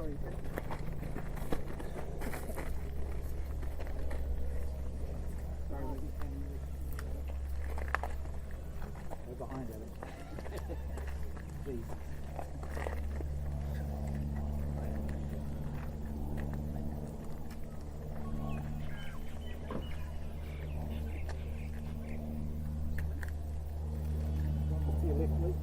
Behind it. Please. To your left, Luke.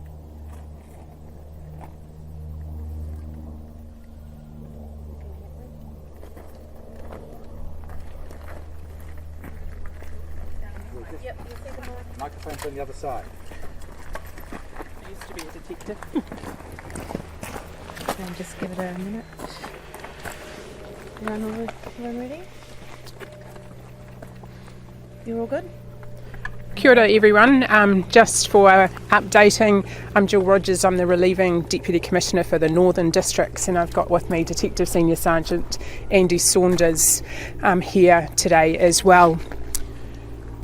Yep, you see the mark. Microphone's on the other side. I used to be a detective. And just give it a minute. Run ready? You all good? Kia ora everyone, just for updating, I'm Jill Rogers, I'm the relieving Deputy Commissioner for the Northern Districts, and I've got with me Detective Senior Sergeant Andy Saunders here today as well.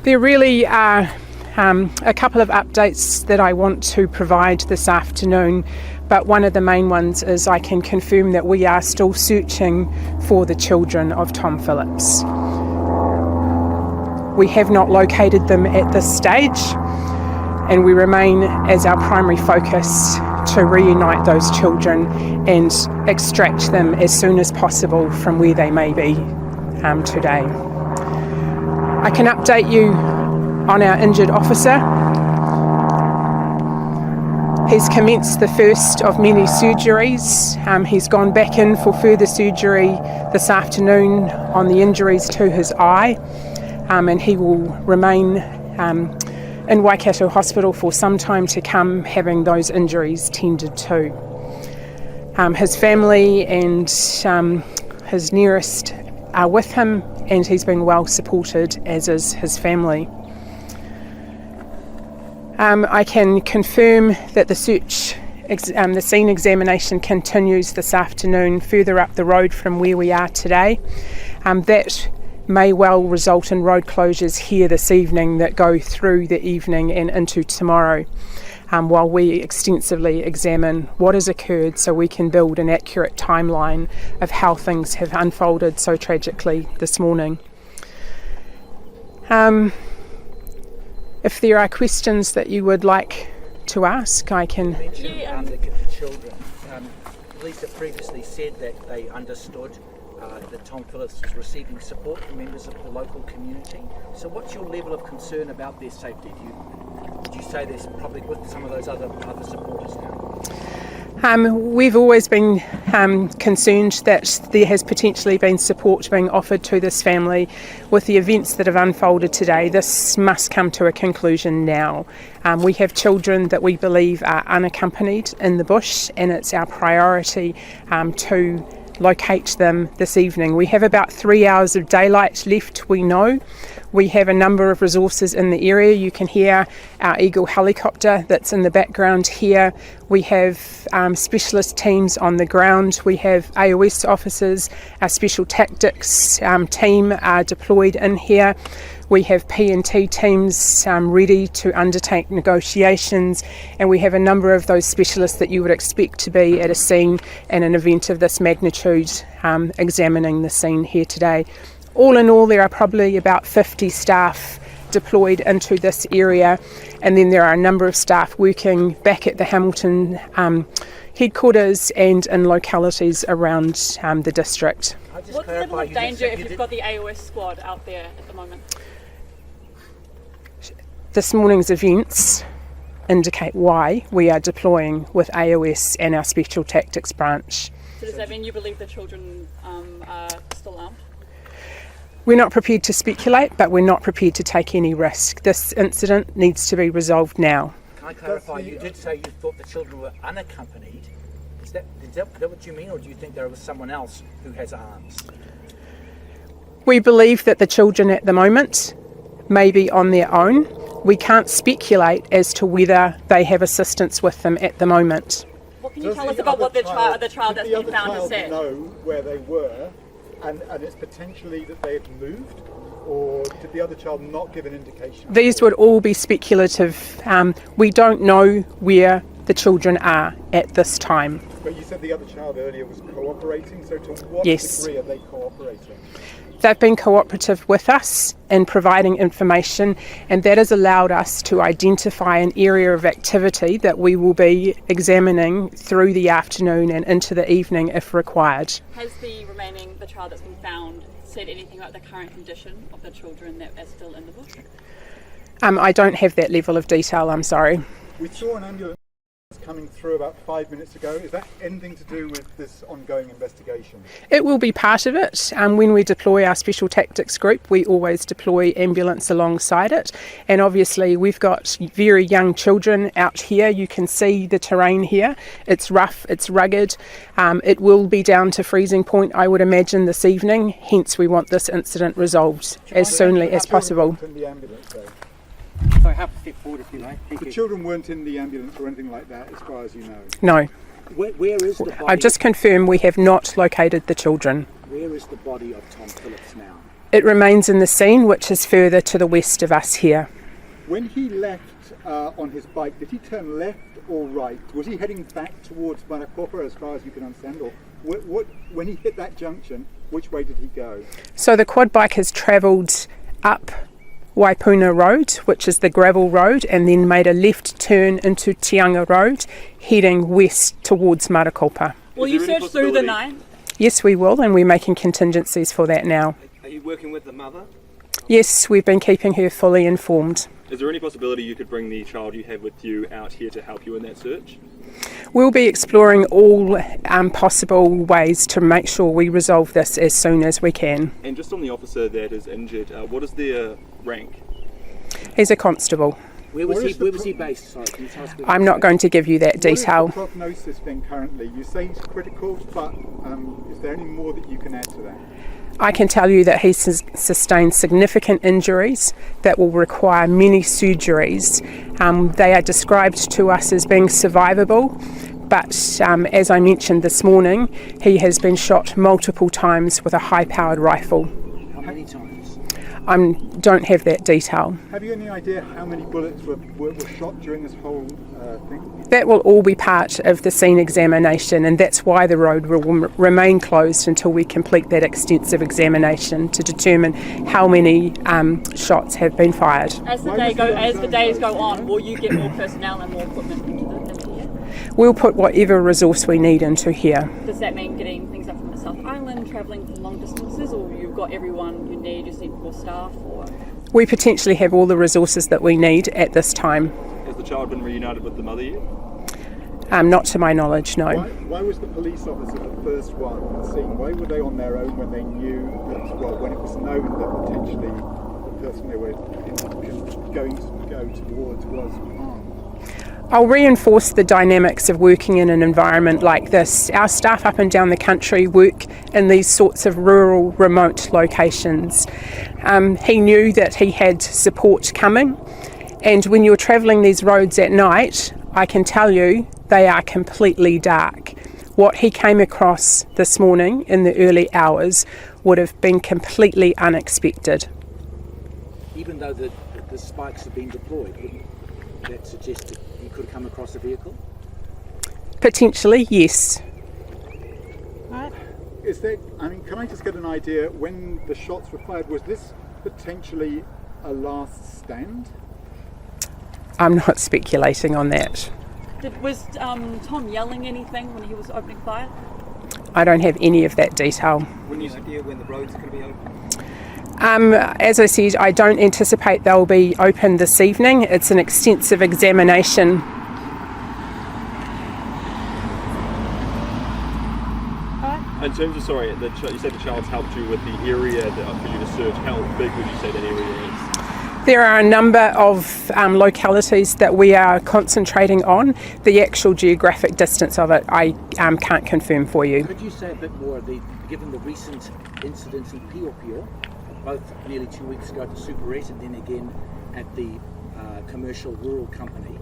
There really are a couple of updates that I want to provide this afternoon, but one of the main ones is I can confirm that we are still searching for the children of Tom Phillips. We have not located them at this stage, and we remain as our primary focus to reunite those children and extract them as soon as possible from where they may be today. I can update you on our injured officer. He's commenced the first of many surgeries. He's gone back in for further surgery this afternoon on the injuries to his eye. And he will remain in Waikato Hospital for some time to come, having those injuries tended to. His family and his nearest are with him, and he's been well supported, as is his family. I can confirm that the search, the scene examination continues this afternoon further up the road from where we are today. That may well result in road closures here this evening that go through the evening and into tomorrow, while we extensively examine what has occurred so we can build an accurate timeline of how things have unfolded so tragically this morning. If there are questions that you would like to ask, I can... You mentioned the children. Police have previously said that they understood that Tom Phillips was receiving support from members of the local community. So what's your level of concern about their safety? Would you say there's probably with some of those other supporters now? We've always been concerned that there has potentially been support being offered to this family. With the events that have unfolded today, this must come to a conclusion now. We have children that we believe are unaccompanied in the bush, and it's our priority to locate them this evening. We have about 3 hours of daylight left, we know. We have a number of resources in the area. You can hear our Eagle helicopter that's in the background here. We have specialist teams on the ground. We have AOS officers, our special tactics team are deployed in here. We have P&T teams ready to undertake negotiations, and we have a number of those specialists that you would expect to be at a scene and an event of this magnitude examining the scene here today. All in all, there are probably about 50 staff deployed into this area, and then there are a number of staff working back at the Hamilton headquarters and in localities around the district. What's the level of danger if you've got the AOS squad out there at the moment? This morning's events indicate why we are deploying with AOS and our Special Tactics branch. So does that mean you believe the children are still armed? We're not prepared to speculate, but we're not prepared to take any risk. This incident needs to be resolved now. Can I clarify, you did say you thought the children were unaccompanied. Is that what you mean, or do you think there was someone else who has arms? We believe that the children at the moment may be on their own. We can't speculate as to whether they have assistance with them at the moment. What can you tell us about what the child that's been found has said? Know where they were, and it's potentially that they've moved, or did the other child not give an indication? These would all be speculative. We don't know where the children are at this time. But you said the other child earlier was cooperating, so to what Yes. degree are they cooperating? They've been cooperative with us in providing information, and that has allowed us to identify an area of activity that we will be examining through the afternoon and into the evening if required. Has the child that's been found, said anything about the current condition of the children that are still in the bush? I don't have that level of detail, I'm sorry. We saw an ambulance coming through about 5 minutes ago. Is that anything to do with this ongoing investigation? It will be part of it. When we deploy our special tactics group, we always deploy ambulance alongside it. And obviously we've got very young children out here. You can see the terrain here. It's rough, it's rugged. It will be down to freezing point, I would imagine, this evening. Hence we want this incident resolved as soonly as possible. In the ambulance, though? Sorry, have a step forward if you may. Thank The you. children weren't in the ambulance or anything like that, as far as you know. No. Where is the body? I've just confirmed we have not located the children. Where is the body of Tom Phillips now? It remains in the scene, which is further to the west of us here. When he left on his bike, did he turn left or right? Was he heading back towards Marakopa, as far as you can understand, or when he hit that junction, which way did he go? So the quad bike has travelled up Waitomo Road, which is the gravel road, and then made a left turn into Tianga Road, heading west towards Marakopa. Will you search through the night? Yes, we will, and we're making contingencies for that now. Are you working with the mother? Yes, we've been keeping her fully informed. Is there any possibility you could bring the child you have with you out here to help you in that search? We'll be exploring all possible ways to make sure we resolve this as soon as we can. And just on the officer that is injured, what is their rank? He's a constable. Where was he based? Sorry, can you tell us where I'm not going to give you that detail. What is the prognosis then currently? You say he's critical, but is there any more that you can add to that? I can tell you that he's sustained significant injuries that will require many surgeries. They are described to us as being survivable, but as I mentioned this morning, he has been shot multiple times with a high-powered rifle. How many times? I don't have that detail. Have you any idea how many bullets were shot during this whole thing? That will all be part of the scene examination, and that's why the road will remain closed until we complete that extensive examination to determine how many shots have been fired. As the days go on, will you get more personnel and more equipment into here? We'll put whatever resource we need into here. Does that mean getting things up from the South Island, travelling for long distances, or you've got everyone you need, just need more staff? Or We potentially have all the resources that we need at this time. Has the child been reunited with the mother yet? Not to my knowledge, no. Why was the police officer the first one on the scene? Why were they on their own when they knew that, well, when it was known that potentially the person they were going to go towards was armed? I'll reinforce the dynamics of working in an environment like this. Our staff up and down the country work in these sorts of rural, remote locations. He knew that he had support coming, and when you're travelling these roads at night, I can tell you they are completely dark. What he came across this morning in the early hours would have been completely unexpected. Even though the spikes have been deployed, wouldn't that suggest that he could have come across a vehicle? Potentially, yes. Is there, can I just get an idea, when the shots were fired, was this potentially a last stand? I'm not speculating on that. was Tom yelling anything when he was opening fire? I don't have any of that detail. When you idea when the roads are going to be open? As I said, I don't anticipate they'll be open this evening. It's an extensive examination. In terms of, you said the child's helped you with the area for you to search. How big would you say that area is? There are a number of localities that we are concentrating on. The actual geographic distance of it, I can't confirm for you. Could you say a bit more, given the recent incidents in Piopio, both nearly 2 weeks ago at the Superette and then again at the commercial rural company,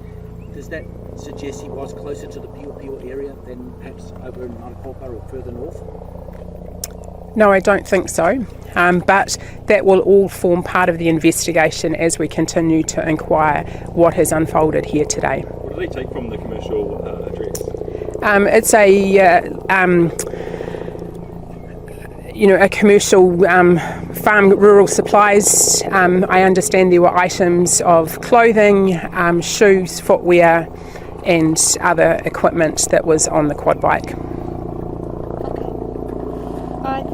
does that suggest he was closer to the Piopio area than perhaps over in Marakopa or further north? No, I don't think so, but that will all form part of the investigation as we continue to inquire what has unfolded here today. What did they take from the commercial address? It's a a commercial farm rural supplies. I understand there were items of clothing, shoes, footwear, and other equipment that was on the quad bike. Alright,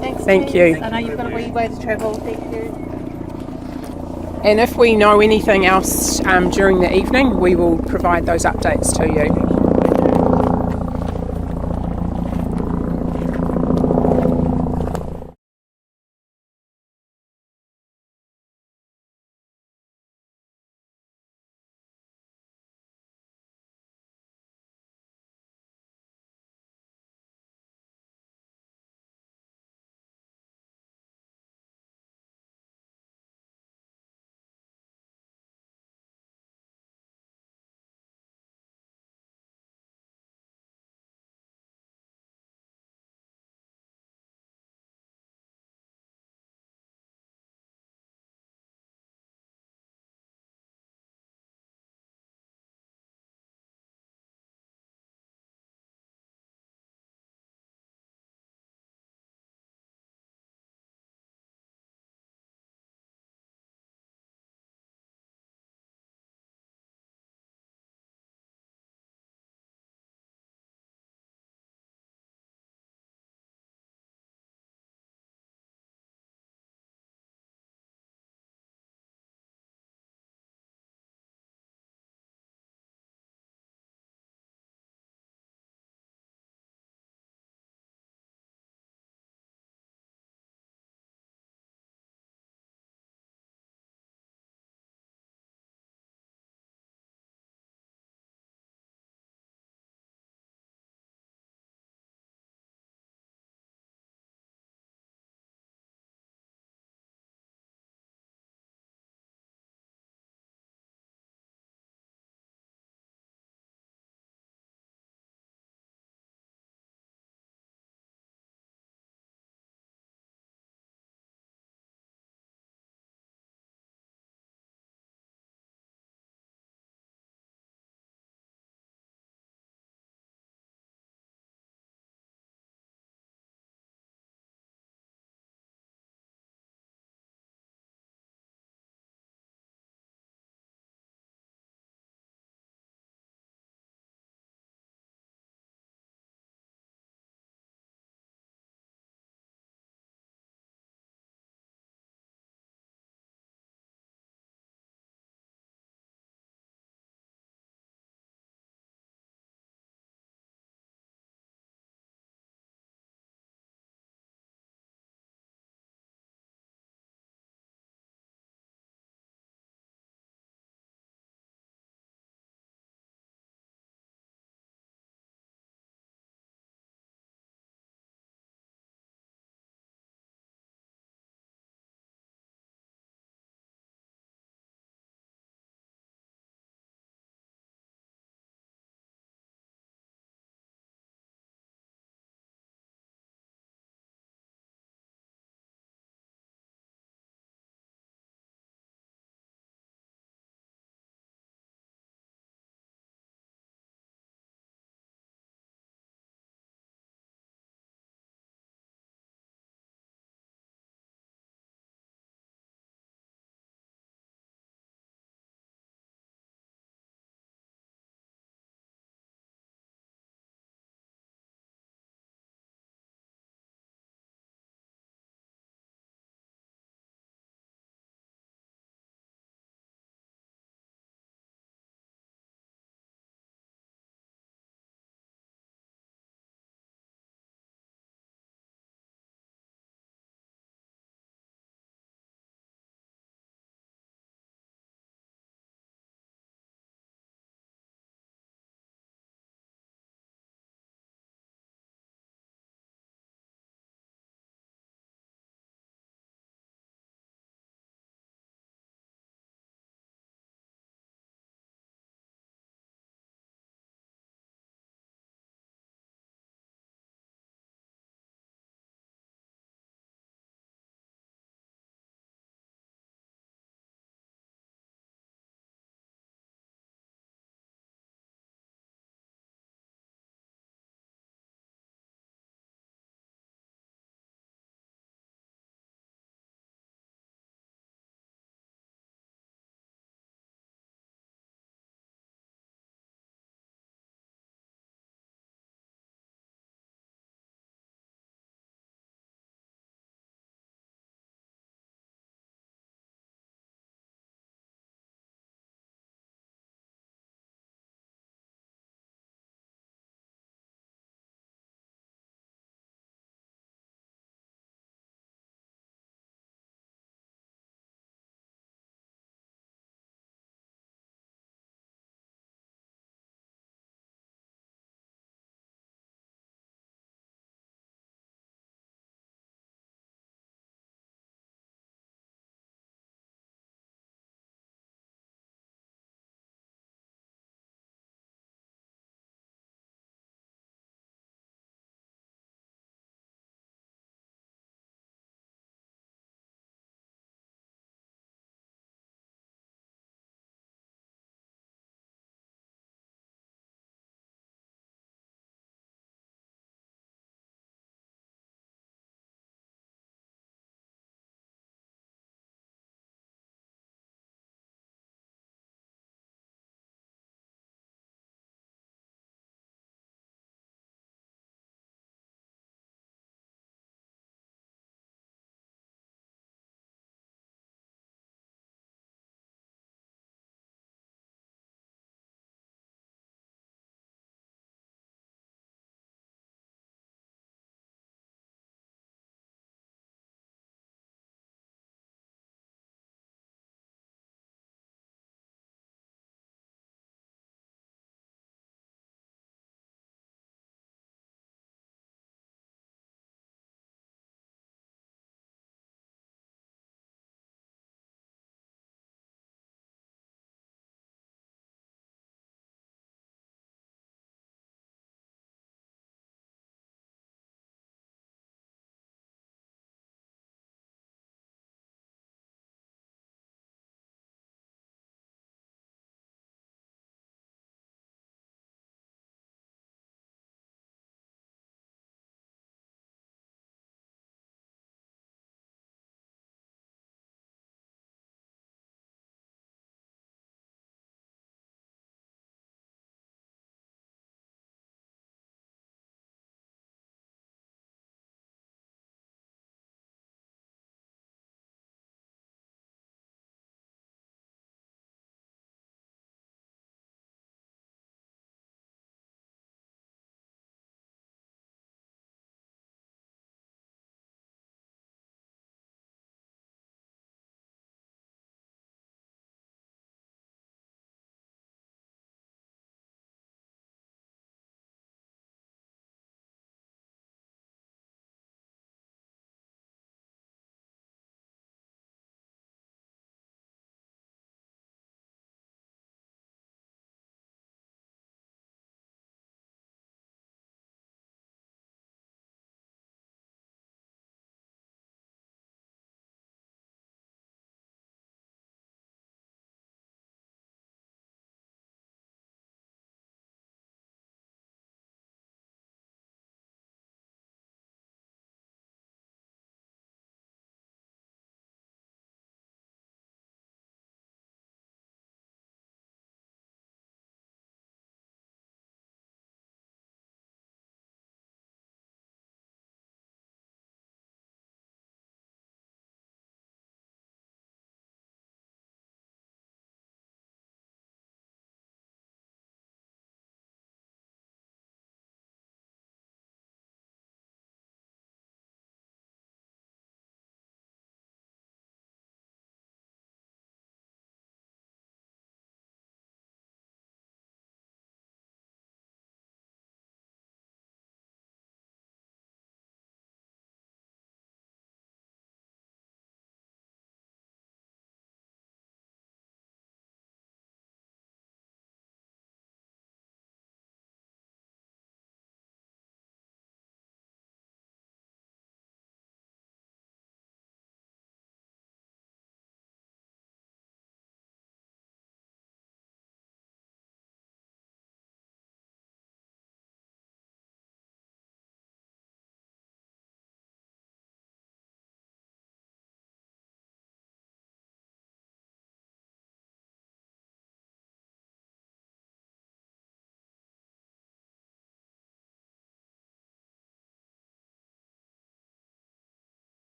thanks. Thank Steve. you. I know you've got a wee way to travel. Thank you. And if we know anything else during the evening, we will provide those updates to you.